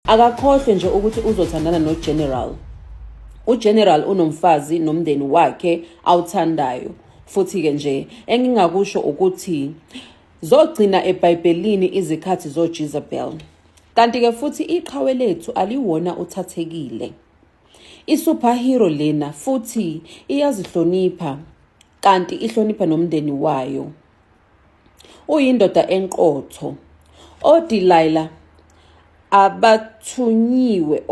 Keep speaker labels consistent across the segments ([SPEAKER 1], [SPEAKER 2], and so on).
[SPEAKER 1] Akakhohlwe nje ukuthi uzothandana noGeneral. uGeneral unomfazi nomndeni wakhe awuthandayo. Futhi-ke nje engingakusho ukuthi zogcina eBhayibhelini izikhathi zoJezebel. Kanti-ke futhi iqhawe lethu aliwona uthathekile. I-superhero lena futhi iyazihlonipha kanti ihlonipha nomndeni wayo. Uyindoda enqotho. oDelilah abathunyiwe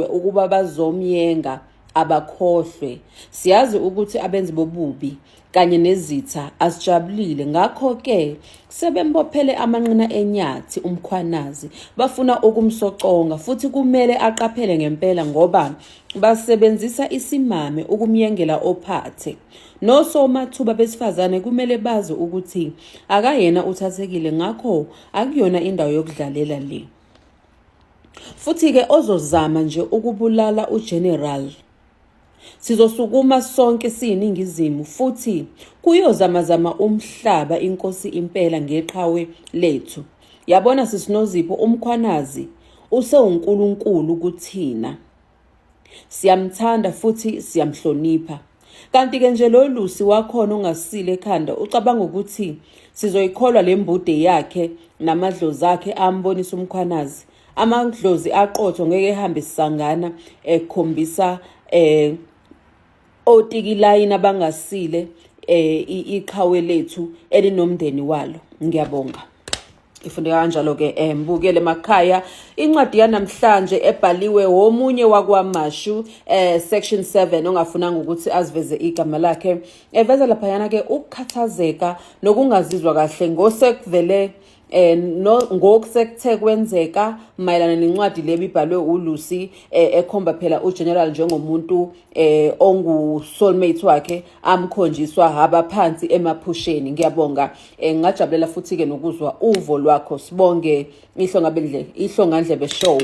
[SPEAKER 1] ukuba bazomyenga abakhohlwe. Siyazi ukuthi abenzi bobubi kanye nezitha asijabulile, ngakho-ke sebembophele amanqina enyathi umkhwanazi, bafuna ukumsoconga. Futhi kumele aqaphele ngempela ngoba basebenzisa isimame ukumyengela ophathe. Nosomathuba besifazane kumele bazi ukuthi akayena uthathekile, ngakho akuyona indawo yokudlalela le. Futhi-ke ozozama nje ukubulala uGeneral, sizosukuma sonke siyiningizimu futhi kuyozamazama umhlaba inkosi impela ngeqhawe lethu. Yabona sisinozipho, umkhwanazi usewunkulunkulu kuthina. Siyamthanda futhi siyamhlonipha. Kanti-ke nje lo lusi wakhona ongasile ekhanda ucabanga ukuthi sizoyikholwa le mbude yakhe namadlozi akhe ambonisa umkhwanazi. Amadlozi aqotho ngeke ehambe sisangana ekhombisa otikilayini abangasile iqhawe lethu elinomndeni walo. Ngiyabonga. Ifundeka kanjalo-ke mbukele emakhaya incwadi yanamhlanje ebhaliwe womunye wakwaMashu section 7 ongafunanga ukuthi aziveze igama lakhe. Eveza laphayana-ke ukukhathazeka nokungazizwa kahle ngosekuvele ngokusekuthe kwenzeka mayelana nencwadi le ibhalwe uLucy ekhomba phela uGeneral njengomuntu ongu-soulmate wakhe amkhonjiswa abaphansi emaphusheni. Ngiyabonga. Ngingajabulela futhi-ke nokuzwa uvo lwakho. Sibonge Ihlongandlebe Show.